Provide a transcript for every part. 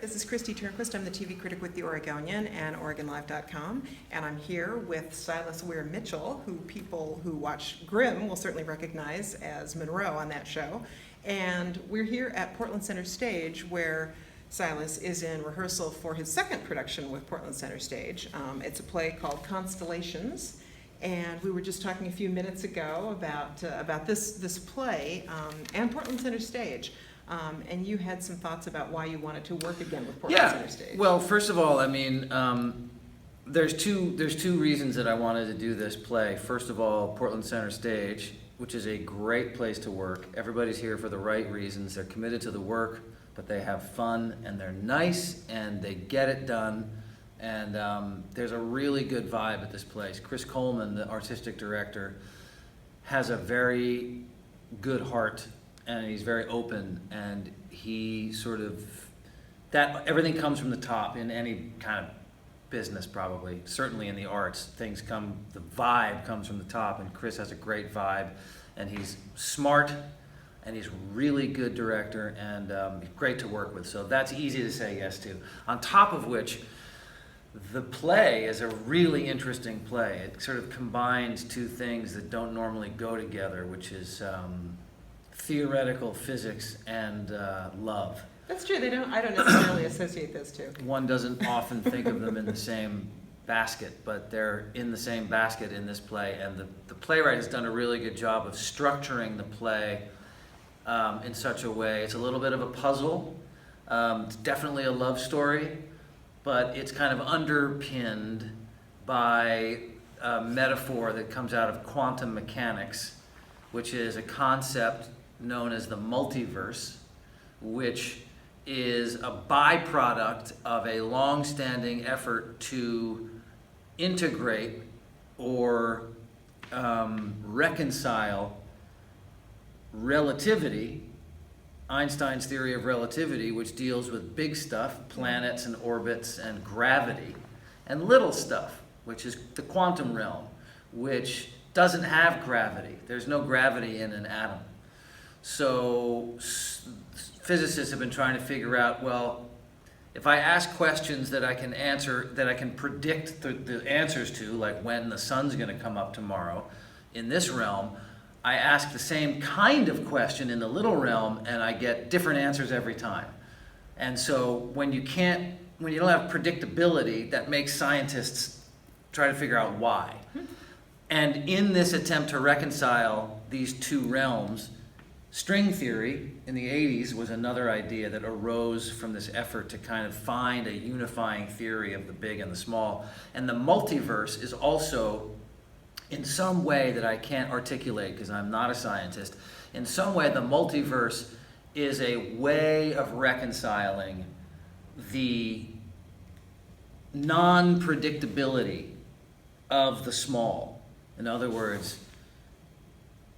This is Christy Turnquist. I'm the TV critic with The Oregonian and OregonLive.com, and I'm here with Silas Weir Mitchell, who people who watch Grimm will certainly recognize as Monroe on that show. And we're here at Portland Center Stage, where Silas is in rehearsal for his second production with Portland Center Stage. It's a play called Constellations, and we were just talking a few minutes ago about this play and Portland Center Stage. And you had some thoughts about why you wanted to work again with Portland Center Stage. Well, first of all, I mean, there's two reasons that I wanted to do this play. First of all, Portland Center Stage, which is a great place to work. Everybody's here for the right reasons. They're committed to the work, but they have fun, and they're nice, and they get it done. And there's a really good vibe at this place. Chris Coleman, the artistic director, has a very good heart, and he's very open, and he sort of, everything comes from the top in any kind of business, probably. Certainly in the arts, the vibe comes from the top, and Chris has a great vibe, and he's smart, and he's a really good director, and great to work with. So that's easy to say yes to. On top of which, the play is a really interesting play. It sort of combines two things that don't normally go together, which is theoretical physics and love. That's true. I don't necessarily associate those two. One doesn't often think of them in the same basket, but they're in the same basket in this play. And the playwright has done a really good job of structuring the play in such a way. It's a little bit of a puzzle. It's definitely a love story, but it's kind of underpinned by a metaphor that comes out of quantum mechanics, which is a concept known as the multiverse, which is a byproduct of a long-standing effort to integrate or reconcile relativity, Einstein's theory of relativity, which deals with big stuff, planets and orbits and gravity, and little stuff, which is the quantum realm, which doesn't have gravity. There's no gravity in an atom. So physicists have been trying to figure out, well, if I ask questions that I can answer, that I can predict the answers to, like when the sun's going to come up tomorrow, in this realm, I ask the same kind of question in the little realm, and I get different answers every time. And so when you don't have predictability, that makes scientists try to figure out why. And in this attempt to reconcile these two realms, string theory in the 80s was another idea that arose from this effort to kind of find a unifying theory of the big and the small. And the multiverse is also, in some way that I can't articulate because I'm not a scientist, in some way the multiverse is a way of reconciling the non-predictability of the small. In other words,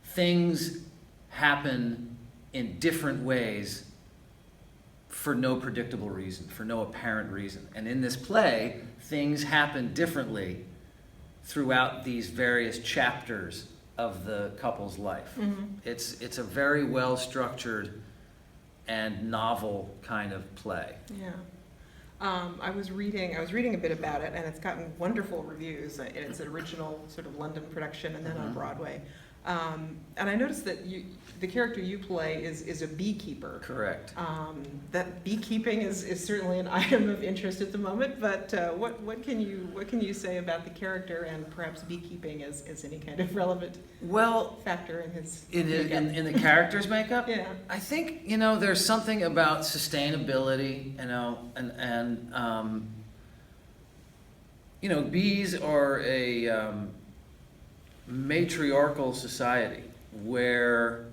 things happen in different ways for no predictable reason, for no apparent reason. And in this play, things happen differently throughout these various chapters of the couple's life. Mm-hmm. It's a very well-structured and novel kind of play. Yeah. I was reading a bit about it, and it's gotten wonderful reviews in its original sort of London production and then on Broadway. And I noticed that the character you play is a beekeeper. Correct. That beekeeping is certainly an item of interest at the moment, but what can you say about the character and perhaps beekeeping as any kind of relevant factor in his makeup? In the character's makeup? Yeah. I think, there's something about sustainability, and bees are a matriarchal society where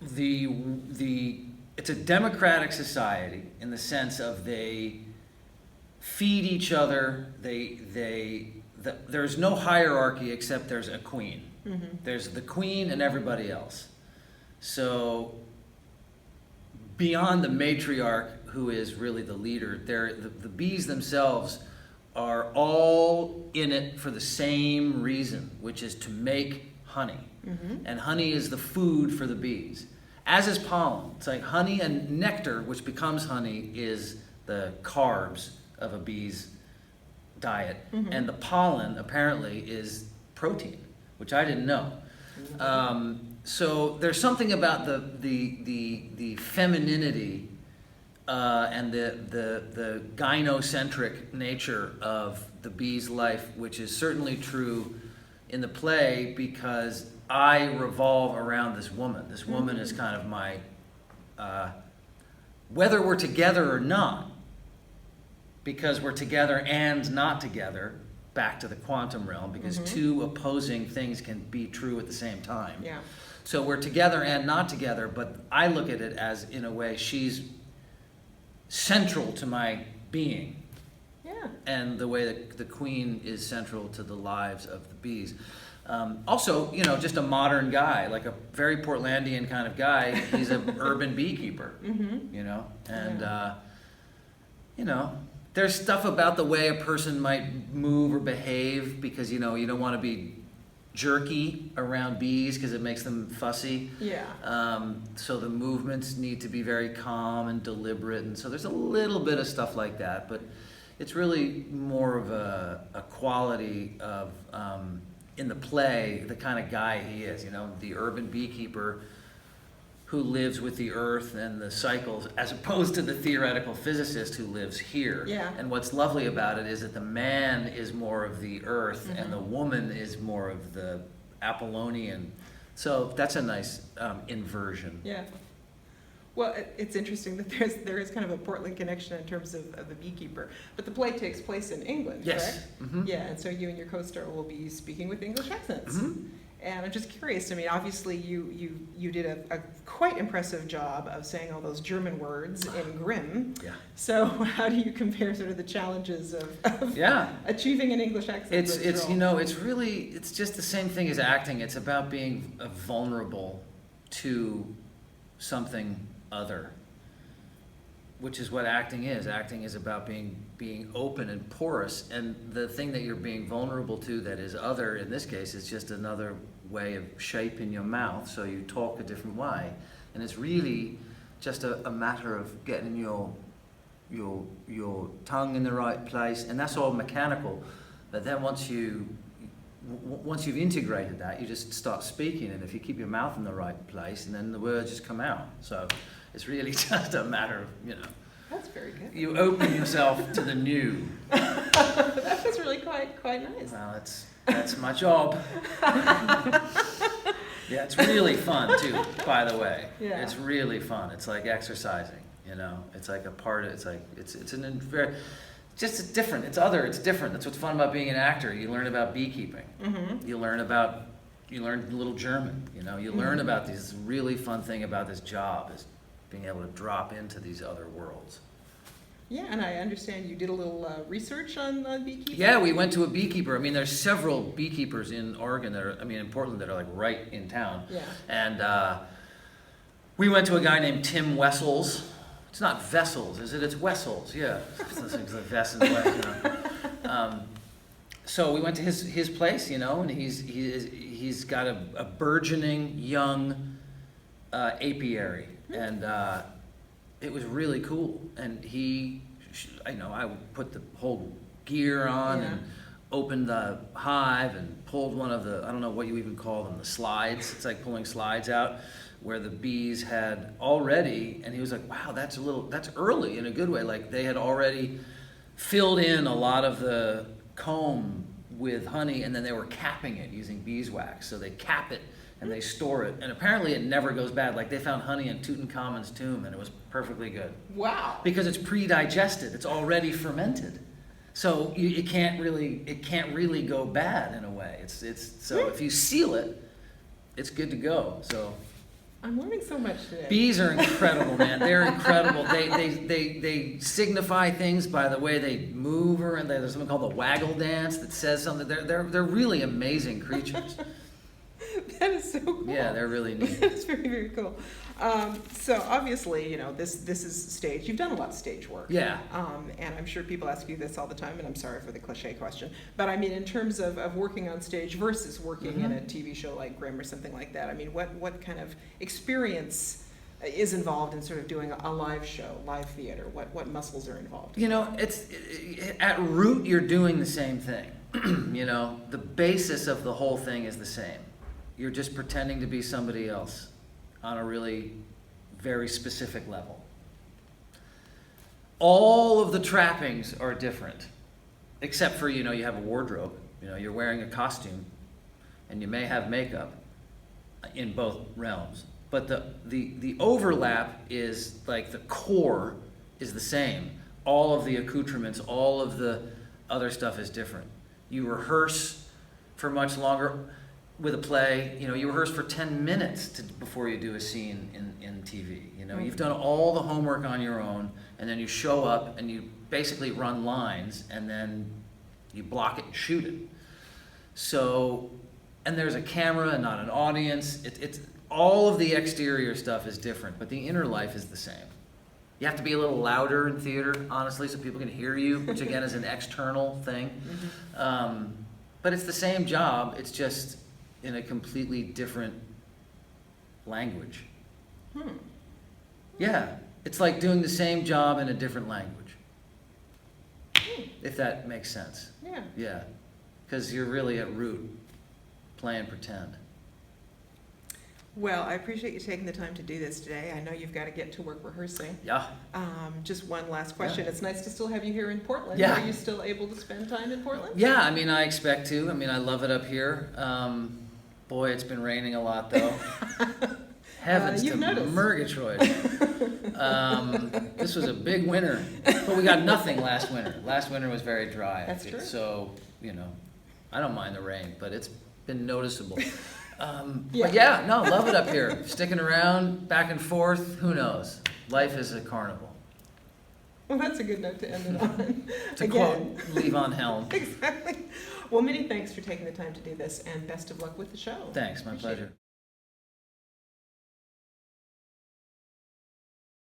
it's a democratic society in the sense of they feed each other. There's no hierarchy except there's a queen. Mm-hmm. There's the queen and everybody else. So beyond the matriarch, who is really the leader, the bees themselves are all in it for the same reason, which is to make honey. Mm-hmm. And honey is the food for the bees. as is pollen. It's like honey and nectar, which becomes honey, is the carbs of a bee's diet. Mhm. And the pollen, apparently, is protein, which I didn't know. So there's something about the femininity and the gynocentric nature of the bee's life, which is certainly true in the play, because I revolve around this woman. This woman is kind of my, whether we're together or not, because we're together and not together, back to the quantum realm, because two opposing things can be true at the same time. Yeah. So we're together and not together, but I look at it as, in a way, she's central to my being. Yeah. And the way that the queen is central to the lives of the bees. Also, you know, just a modern guy, like a very Portlandian kind of guy. He's an urban beekeeper, you know? And, you know, there's stuff about the way a person might move or behave, because, you know, you don't want to be jerky around bees because it makes them fussy. Yeah. So the movements need to be very calm and deliberate, and so there's a little bit of stuff like that, but it's really more of a quality of, in the play, the kind of guy he is, you know, the urban beekeeper who lives with the earth and the cycles, as opposed to the theoretical physicist who lives here. Yeah. And what's lovely about it is that the man is more of the earth and the woman is more of the Apollonian. So that's a nice inversion. Yeah. Well, it's interesting that there is kind of a Portland connection in terms of the beekeeper, but the play takes place in England, Yes. correct? Yeah, and so you and your co-star will be speaking with English accents. And I'm just curious, I mean, obviously you did a quite impressive job of saying all those German words in Grimm. Yeah. So how do you compare sort of the challenges of achieving an English accent? It's you know, it's just the same thing as acting. It's about being vulnerable to something other, which is what acting is. Acting is about being open and porous, and the thing that you're being vulnerable to that is other, in this case, is just another way of shaping your mouth, so you talk a different way. And it's really just a matter of getting your tongue in the right place, and that's all mechanical. But then once you've integrated that, you just start speaking, and if you keep your mouth in the right place, and then the words just come out. So it's really just a matter of, you know, That's very good. you open yourself to the new. That was really quite nice. Well, that's my job. Yeah, it's really fun too, by the way. Yeah. It's really fun. It's like exercising, you know. It's like a part of, it's like, it's very, just different. It's other, it's different. That's what's fun about being an actor. You learn about beekeeping. You learn a little German, you know. You learn about this really fun thing about this job is being able to drop into these other worlds. Yeah, and I understand you did a little research on beekeeping. Yeah, we went to a beekeeper. I mean, there's several beekeepers in Oregon in Portland that are like right in town. Yeah. And we went to a guy named Tim Wessels. It's not Vessels, is it? It's Wessels, yeah. It's like Vess and Wess, you know. So we went to his place, you know, and he's got a burgeoning young apiary. And it was really cool. And I would put the whole gear on and opened the hive and pulled one of the, I don't know what you even call them, the slides. It's like pulling slides out where the bees had already, and he was like, wow, that's early in a good way. Like they had already filled in a lot of the comb with honey, and then they were capping it using beeswax. So they cap it and they store it, and apparently it never goes bad. Like they found honey in Tutankhamun's tomb, and it was perfectly good. Wow! Because it's pre-digested; it's already fermented, so it can't really go bad in a way. So if you seal it, it's good to go. So I'm learning so much today. Bees are incredible, man. They're incredible. They signify things by the way they move, and there's something called the waggle dance that says something. They're really amazing creatures. That is so cool. Yeah, they're really neat. That's very, very cool. So obviously, you know, this is stage. You've done a lot of stage work. Yeah. And I'm sure people ask you this all the time, and I'm sorry for the cliche question. But I mean, in terms of working on stage versus working in a TV show like Grimm or something like that, I mean, what kind of experience is involved in sort of doing a live show, live theater? What muscles are involved? You know, at root, you're doing the same thing. You know, the basis of the whole thing is the same. You're just pretending to be somebody else on a really very specific level. All of the trappings are different, except for, you know, you have a wardrobe. You know, you're wearing a costume, and you may have makeup in both realms. But the overlap is, like, the core is the same. All of the accoutrements, all of the other stuff is different. You rehearse for much longer with a play. You know, you rehearse for 10 minutes before you do a scene in TV. You know, you've done all the homework on your own, and then you show up and you basically run lines, and then you block it and shoot it. So, and there's a camera and not an audience. It's all of the exterior stuff is different, but the inner life is the same. You have to be a little louder in theater, honestly, so people can hear you, which again is an external thing. But it's the same job, it's just in a completely different language. Yeah, it's like doing the same job in a different language, if that makes sense. Yeah. Yeah, because you're really at root playing pretend. Well, I appreciate you taking the time to do this today. I know you've got to get to work rehearsing. Yeah. Just one last question. Yeah. It's nice to still have you here in Portland. Yeah. Are you still able to spend time in Portland? Yeah, I mean, I expect to. I mean, I love it up here. Boy, it's been raining a lot, though. Heavens to noticed. Murgatroyd. This was a big winter, but we got nothing last winter. Last winter was very dry. That's true. So, you know, I don't mind the rain, but it's been noticeable. Yeah. But yeah, no, love it up here. Sticking around, back and forth, who knows? Life is a carnival. Well, that's a good note to end it on. To quote Levon Helm. Exactly. Well, many thanks for taking the time to do this, and best of luck with the show. Thanks, my Appreciate it. pleasure.